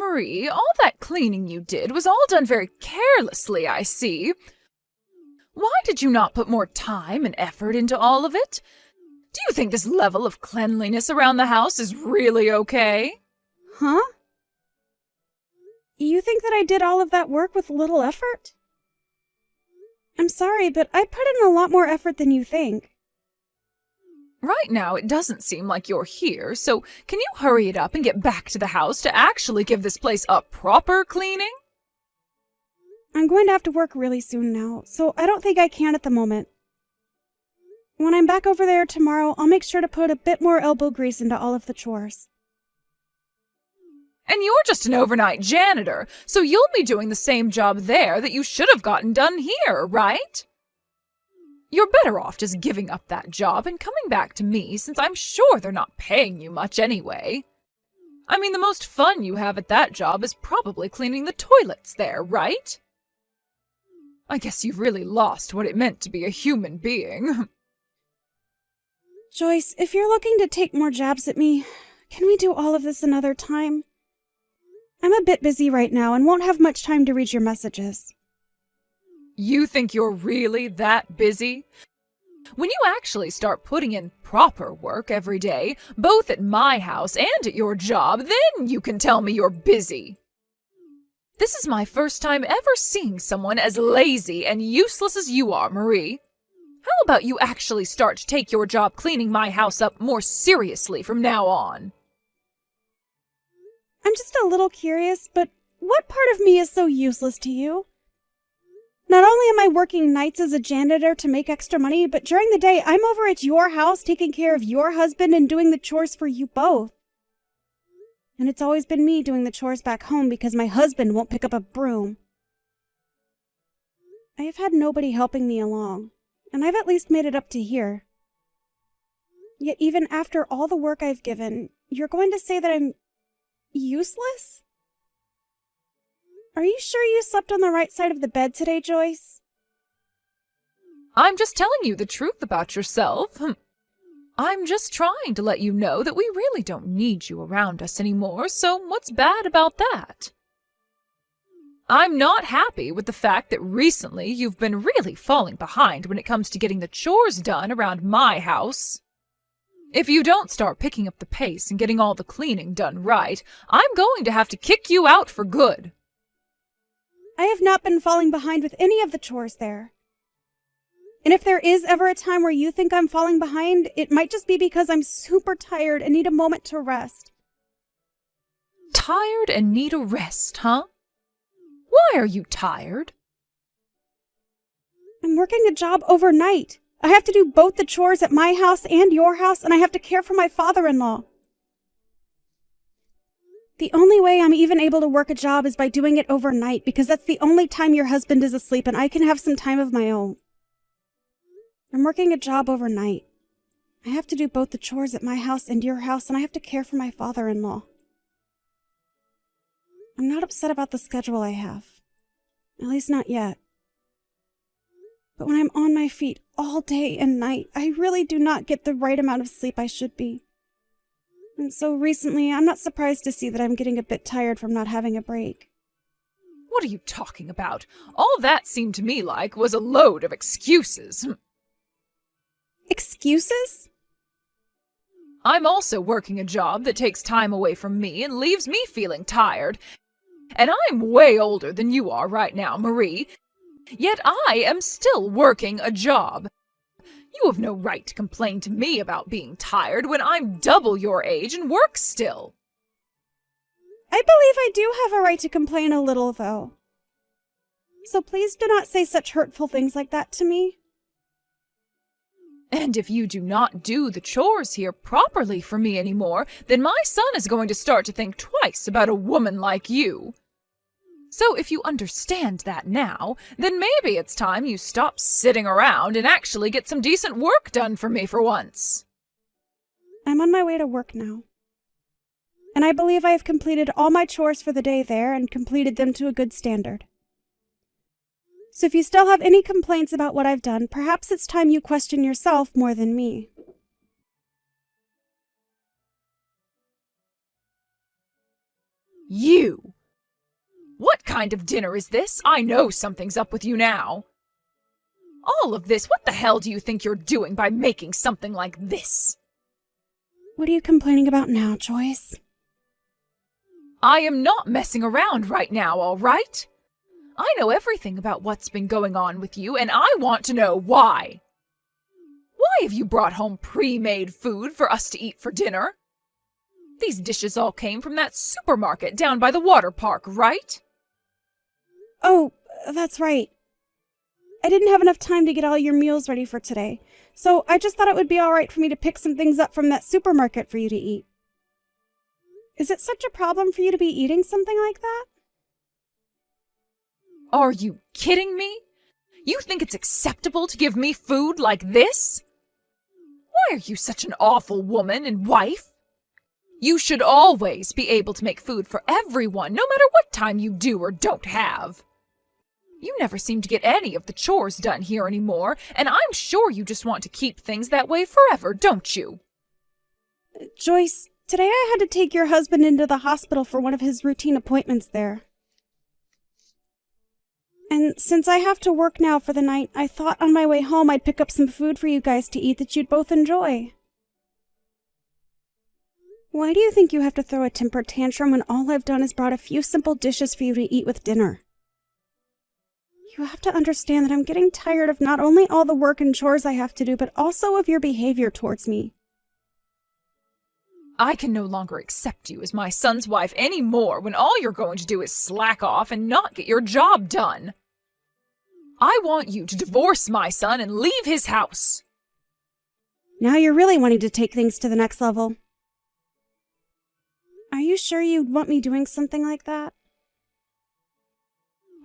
Marie, all that cleaning you did was all done very carelessly, I see. Why did you not put more time and effort into all of it? Do you think this level of cleanliness around the house is really okay? Huh? You think that I did all of that work with little effort? I'm sorry, but I put in a lot more effort than you think. Right now, it doesn't seem like you're here, so can you hurry it up and get back to the house to actually give this place a proper cleaning? I'm going to have to work really soon now, so I don't think I can at the moment. When I'm back over there tomorrow, I'll make sure to put a bit more elbow grease into all of the chores. And you're just an overnight janitor, so you'll be doing the same job there that you should have gotten done here, right? You're better off just giving up that job and coming back to me, since I'm sure they're not paying you much anyway. I mean, the most fun you have at that job is probably cleaning the toilets there, right? I guess you've really lost what it meant to be a human being. Joyce, if you're looking to take more jabs at me, can we do all of this another time? I'm a bit busy right now and won't have much time to read your messages. You think you're really that busy? When you actually start putting in proper work every day, both at my house and at your job, then you can tell me you're busy. This is my first time ever seeing someone as lazy and useless as you are, Marie. How about you actually start to take your job cleaning my house up more seriously from now on? I'm just a little curious, but what part of me is so useless to you? Not only am I working nights as a janitor to make extra money, but during the day I'm over at your house taking care of your husband and doing the chores for you both. And it's always been me doing the chores back home because my husband won't pick up a broom. I have had nobody helping me along, and I've at least made it up to here. Yet even after all the work I've given, you're going to say that I'm useless? Are you sure you slept on the right side of the bed today, Joyce? I'm just telling you the truth about yourself. I'm just trying to let you know that we really don't need you around us anymore, so what's bad about that? I'm not happy with the fact that recently you've been really falling behind when it comes to getting the chores done around my house. If you don't start picking up the pace and getting all the cleaning done right, I'm going to have to kick you out for good. I have not been falling behind with any of the chores there. And if there is ever a time where you think I'm falling behind, it might just be because I'm super tired and need a moment to rest. Tired and need a rest, huh? Why are you tired? I'm working a job overnight. I have to do both the chores at my house and your house, and I have to care for my father-in-law. The only way I'm even able to work a job is by doing it overnight, because that's the only time your husband is asleep and I can have some time of my own. I'm working a job overnight. I have to do both the chores at my house and your house, and I have to care for my father-in-law. I'm not upset about the schedule I have. At least not yet. But when I'm on my feet all day and night, I really do not get the right amount of sleep I should be. And so recently, I'm not surprised to see that I'm getting a bit tired from not having a break. What are you talking about? All that seemed to me like was a load of excuses. Excuses? I'm also working a job that takes time away from me and leaves me feeling tired. And I'm way older than you are right now, Marie. Yet I am still working a job. You have no right to complain to me about being tired when I'm double your age and work still. I believe I do have a right to complain a little, though. So please do not say such hurtful things like that to me. And if you do not do the chores here properly for me anymore, then my son is going to start to think twice about a woman like you. So if you understand that now, then maybe it's time you stop sitting around and actually get some decent work done for me for once. I'm on my way to work now. And I believe I have completed all my chores for the day there and completed them to a good standard. So if you still have any complaints about what I've done, perhaps it's time you question yourself more than me. You! What kind of dinner is this? I know something's up with you now. All of this, what the hell do you think you're doing by making something like this? What are you complaining about now, Joyce? I am not messing around right now, all right? I know everything about what's been going on with you, and I want to know why. Why have you brought home pre-made food for us to eat for dinner? These dishes all came from that supermarket down by the water park, right? Oh, that's right. I didn't have enough time to get all your meals ready for today, so I just thought it would be all right for me to pick some things up from that supermarket for you to eat. Is it such a problem for you to be eating something like that? Are you kidding me? You think it's acceptable to give me food like this? Why are you such an awful woman and wife? You should always be able to make food for everyone, no matter what time you do or don't have. You never seem to get any of the chores done here anymore, and I'm sure you just want to keep things that way forever, don't you? Joyce, today I had to take your husband into the hospital for one of his routine appointments there. And since I have to work now for the night, I thought on my way home I'd pick up some food for you guys to eat that you'd both enjoy. Why do you think you have to throw a temper tantrum when all I've done is brought a few simple dishes for you to eat with dinner? You have to understand that I'm getting tired of not only all the work and chores I have to do, but also of your behavior towards me. I can no longer accept you as my son's wife anymore when all you're going to do is slack off and not get your job done. I want you to divorce my son and leave his house. Now you're really wanting to take things to the next level. Are you sure you'd want me doing something like that?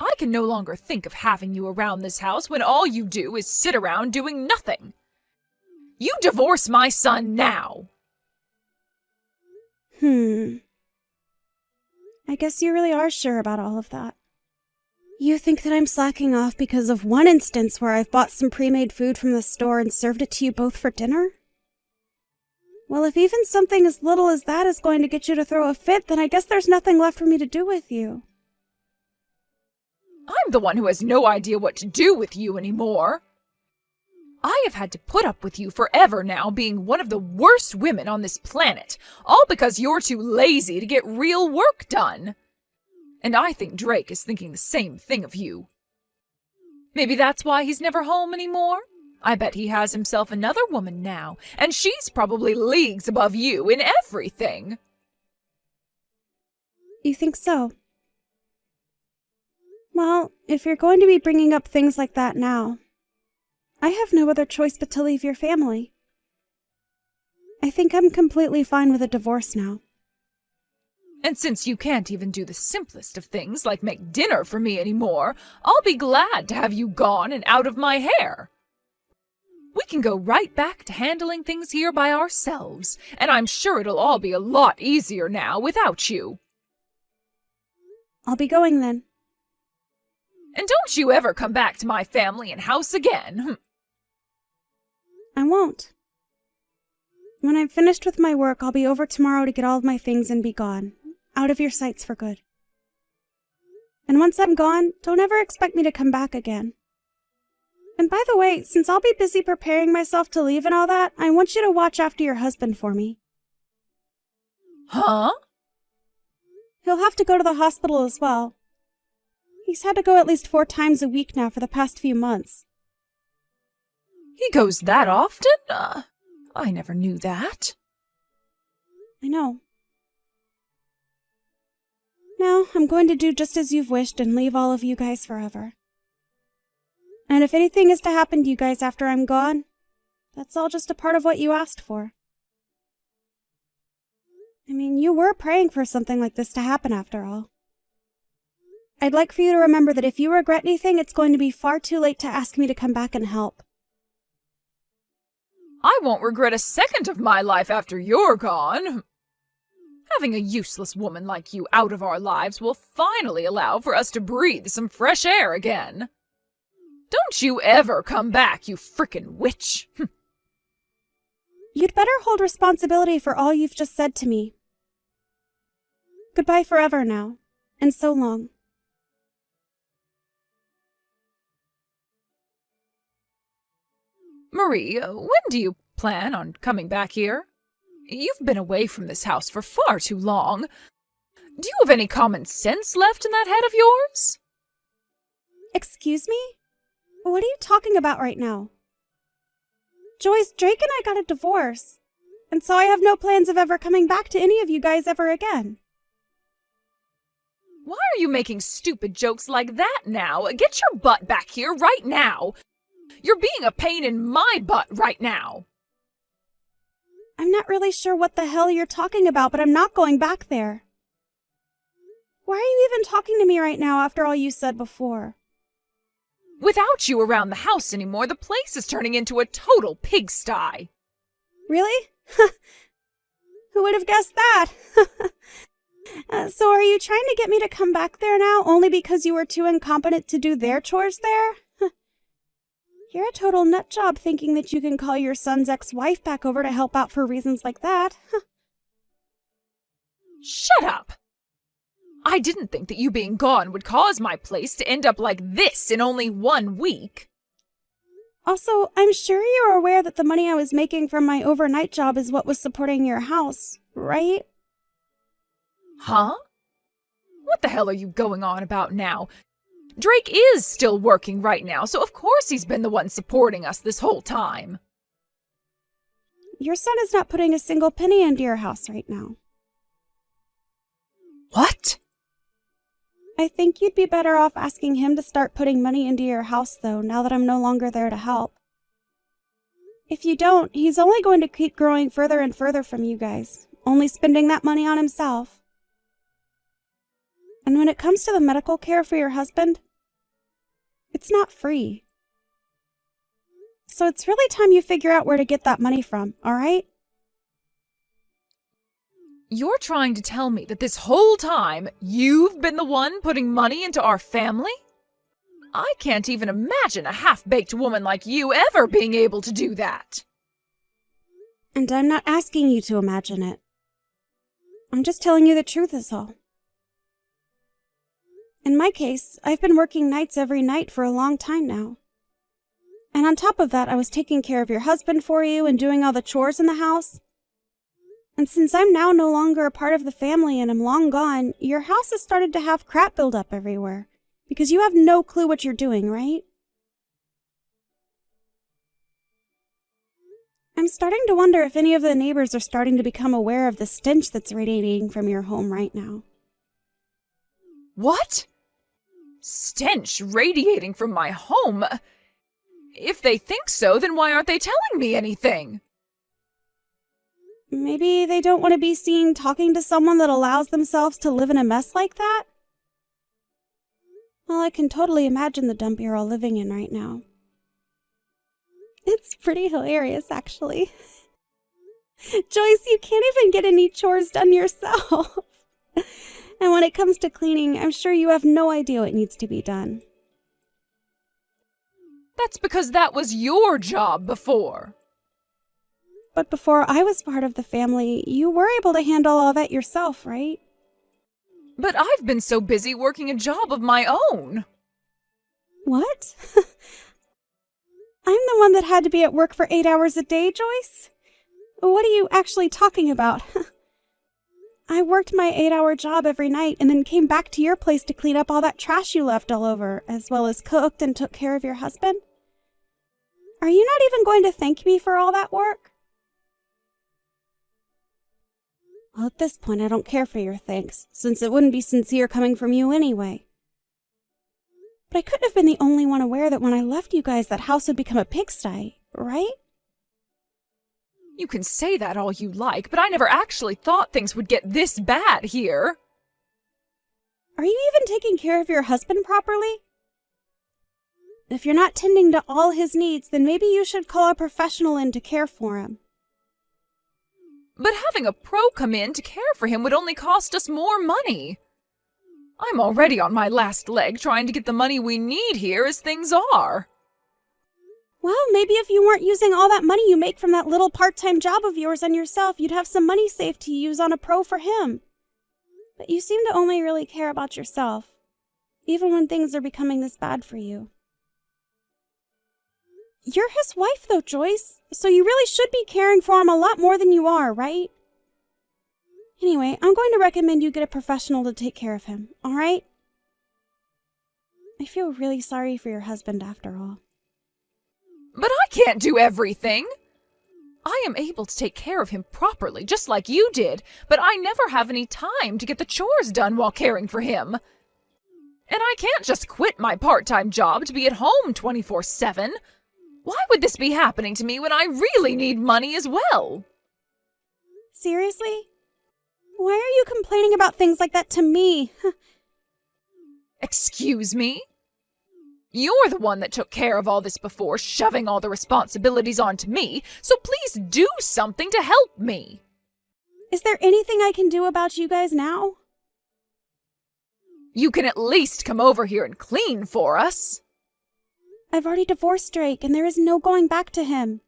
I can no longer think of having you around this house when all you do is sit around doing nothing. You divorce my son now. I guess you really are sure about all of that. You think that I'm slacking off because of one instance where I've bought some pre-made food from the store and served it to you both for dinner? Well, if even something as little as that is going to get you to throw a fit, then I guess there's nothing left for me to do with you. I'm the one who has no idea what to do with you anymore. I have had to put up with you forever now, being one of the worst women on this planet, all because you're too lazy to get real work done. And I think Drake is thinking the same thing of you. Maybe that's why he's never home anymore. I bet he has himself another woman now, and she's probably leagues above you in everything. You think so? Well, if you're going to be bringing up things like that now, I have no other choice but to leave your family. I think I'm completely fine with a divorce now. And since you can't even do the simplest of things like make dinner for me anymore, I'll be glad to have you gone and out of my hair. We can go right back to handling things here by ourselves, and I'm sure it'll all be a lot easier now without you. I'll be going then. And don't you ever come back to my family and house again. I won't. When I'm finished with my work, I'll be over tomorrow to get all of my things and be gone. Out of your sights for good. And once I'm gone, don't ever expect me to come back again. And by the way, since I'll be busy preparing myself to leave and all that, I want you to watch after your husband for me. Huh? He'll have to go to the hospital as well. He's had to go at least 4 times a week now for the past few months. He goes that often? I never knew that. I know. Now, I'm going to do just as you've wished and leave all of you guys forever. And if anything is to happen to you guys after I'm gone, that's all just a part of what you asked for. I mean, you were praying for something like this to happen after all. I'd like for you to remember that if you regret anything, it's going to be far too late to ask me to come back and help. I won't regret a second of my life after you're gone. Having a useless woman like you out of our lives will finally allow for us to breathe some fresh air again. Don't you ever come back, you frickin' witch. You'd better hold responsibility for all you've just said to me. Goodbye forever now, and so long. Marie, when do you plan on coming back here? You've been away from this house for far too long. Do you have any common sense left in that head of yours? Excuse me? What are you talking about right now? Joyce, Drake and I got a divorce, and so I have no plans of ever coming back to any of you guys ever again. Why are you making stupid jokes like that now? Get your butt back here right now. You're being a pain in my butt right now. I'm not really sure what the hell you're talking about, but I'm not going back there. Why are you even talking to me right now after all you said before? Without you around the house anymore, the place is turning into a total pigsty. Really? Who would have guessed that? So are you trying to get me to come back there now only because you were too incompetent to do their chores there? You're a total nut job thinking that you can call your son's ex-wife back over to help out for reasons like that. Shut up! I didn't think that you being gone would cause my place to end up like this in only 1 week. Also, I'm sure you're aware that the money I was making from my overnight job is what was supporting your house, right? Huh? What the hell are you going on about now? Drake is still working right now, so of course he's been the one supporting us this whole time. Your son is not putting a single penny into your house right now. What? I think you'd be better off asking him to start putting money into your house, though, now that I'm no longer there to help. If you don't, he's only going to keep growing further and further from you guys, only spending that money on himself. And when it comes to the medical care for your husband, it's not free. So it's really time you figure out where to get that money from, all right? You're trying to tell me that this whole time you've been the one putting money into our family? I can't even imagine a half-baked woman like you ever being able to do that. And I'm not asking you to imagine it. I'm just telling you the truth is all. In my case, I've been working nights every night for a long time now. And on top of that, I was taking care of your husband for you and doing all the chores in the house. And since I'm now no longer a part of the family and am long gone, your house has started to have crap build up everywhere. Because you have no clue what you're doing, right? I'm starting to wonder if any of the neighbors are starting to become aware of the stench that's radiating from your home right now. What? Stench radiating from my home? If they think so, then why aren't they telling me anything? Maybe they don't want to be seen talking to someone that allows themselves to live in a mess like that? Well, I can totally imagine the dump you're all living in right now. It's pretty hilarious, actually. Joyce, you can't even get any chores done yourself. And when it comes to cleaning, I'm sure you have no idea what needs to be done. That's because that was your job before. But before I was part of the family, you were able to handle all that yourself, right? But I've been so busy working a job of my own. What? I'm the one that had to be at work for 8 hours a day, Joyce? What are you actually talking about? I worked my 8-hour job every night and then came back to your place to clean up all that trash you left all over, as well as cooked and took care of your husband. Are you not even going to thank me for all that work? Well, at this point, I don't care for your thanks, since it wouldn't be sincere coming from you anyway. But I couldn't have been the only one aware that when I left you guys, that house would become a pigsty, right? You can say that all you like, but I never actually thought things would get this bad here. Are you even taking care of your husband properly? If you're not tending to all his needs, then maybe you should call a professional in to care for him. But having a pro come in to care for him would only cost us more money. I'm already on my last leg trying to get the money we need here as things are. Well, maybe if you weren't using all that money you make from that little part-time job of yours on yourself, you'd have some money saved to use on a pro for him. But you seem to only really care about yourself, even when things are becoming this bad for you. You're his wife, though, Joyce, so you really should be caring for him a lot more than you are, right? Anyway, I'm going to recommend you get a professional to take care of him, all right? I feel really sorry for your husband after all. But I can't do everything. I am able to take care of him properly, just like you did, but I never have any time to get the chores done while caring for him. And I can't just quit my part-time job to be at home 24/7. Why would this be happening to me when I really need money as well? Seriously? Why are you complaining about things like that to me? Excuse me? You're the one that took care of all this before, shoving all the responsibilities onto me, so please do something to help me. Is there anything I can do about you guys now? You can at least come over here and clean for us. I've already divorced Drake, and there is no going back to him.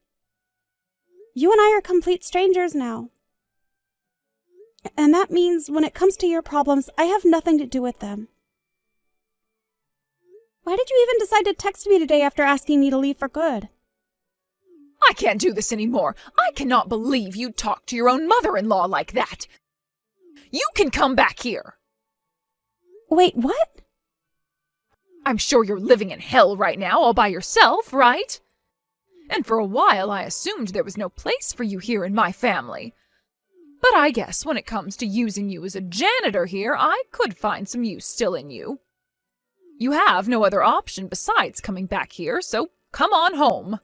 You and I are complete strangers now. And that means when it comes to your problems, I have nothing to do with them. Why did you even decide to text me today after asking me to leave for good? I can't do this anymore. I cannot believe you talked to your own mother-in-law like that. You can come back here. Wait, what? I'm sure you're living in hell right now all by yourself, right? And for a while I assumed there was no place for you here in my family. But I guess when it comes to using you as a janitor here, I could find some use still in you. You have no other option besides coming back here, so come on home.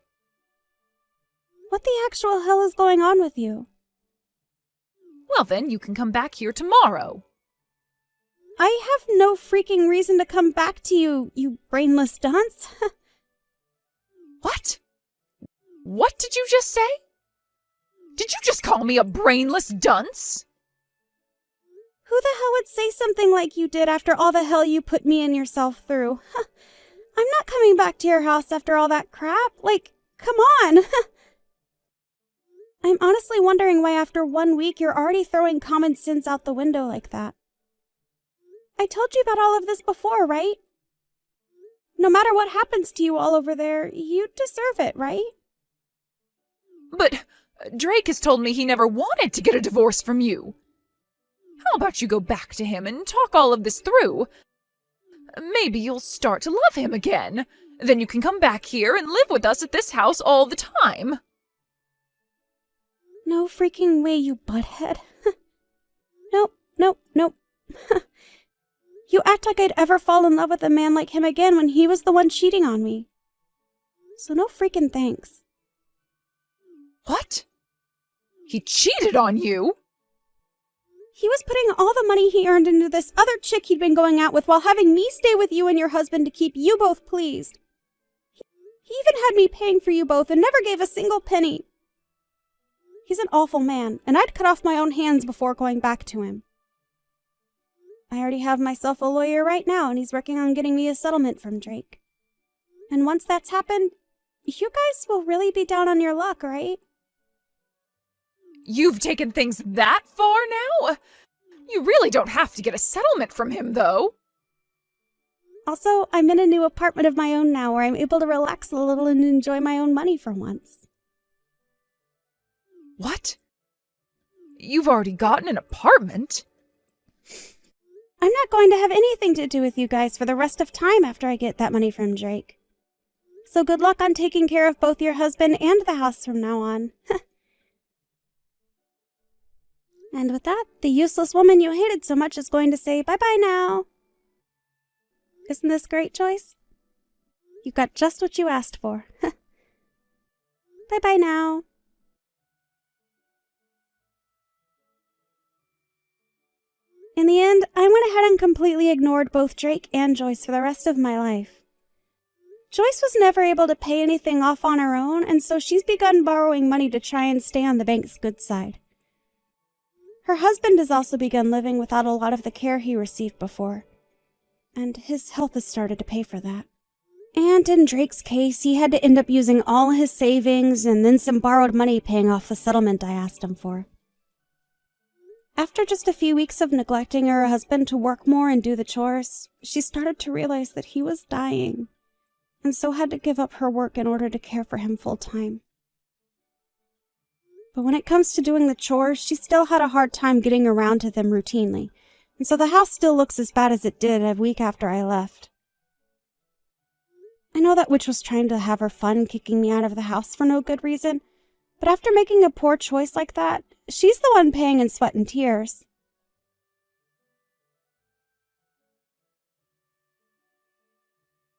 What the actual hell is going on with you? Well then, you can come back here tomorrow. I have no freaking reason to come back to you, you brainless dunce. What? What did you just say? Did you just call me a brainless dunce? Who the hell would say something like you did after all the hell you put me and yourself through? I'm not coming back to your house after all that crap. Like, come on. I'm honestly wondering why after 1 week you're already throwing common sense out the window like that. I told you about all of this before, right? No matter what happens to you all over there, you deserve it, right? But Drake has told me he never wanted to get a divorce from you. How about you go back to him and talk all of this through? Maybe you'll start to love him again. Then you can come back here and live with us at this house all the time. No freaking way, you butthead. Nope, nope, nope. You act like I'd ever fall in love with a man like him again when he was the one cheating on me. So no freaking thanks. What? He cheated on you? He was putting all the money he earned into this other chick he'd been going out with while having me stay with you and your husband to keep you both pleased. He even had me paying for you both and never gave a single penny. He's an awful man, and I'd cut off my own hands before going back to him. I already have myself a lawyer right now, and he's working on getting me a settlement from Drake. And once that's happened, you guys will really be down on your luck, right? You've taken things that far now? You really don't have to get a settlement from him, though. Also, I'm in a new apartment of my own now where I'm able to relax a little and enjoy my own money for once. What? You've already gotten an apartment? I'm not going to have anything to do with you guys for the rest of time after I get that money from Drake. So good luck on taking care of both your husband and the house from now on. And with that, the useless woman you hated so much is going to say bye-bye now. Isn't this great, Joyce? You got just what you asked for. Bye-bye now. In the end, I went ahead and completely ignored both Drake and Joyce for the rest of my life. Joyce was never able to pay anything off on her own, and so she's begun borrowing money to try and stay on the bank's good side. Her husband has also begun living without a lot of the care he received before, and his health has started to pay for that. And in Drake's case, he had to end up using all his savings and then some borrowed money paying off the settlement I asked him for. After just a few weeks of neglecting her husband to work more and do the chores, she started to realize that he was dying, and so had to give up her work in order to care for him full time. But when it comes to doing the chores, she still had a hard time getting around to them routinely, and so the house still looks as bad as it did a week after I left. I know that witch was trying to have her fun kicking me out of the house for no good reason, but after making a poor choice like that, she's the one paying in sweat and tears.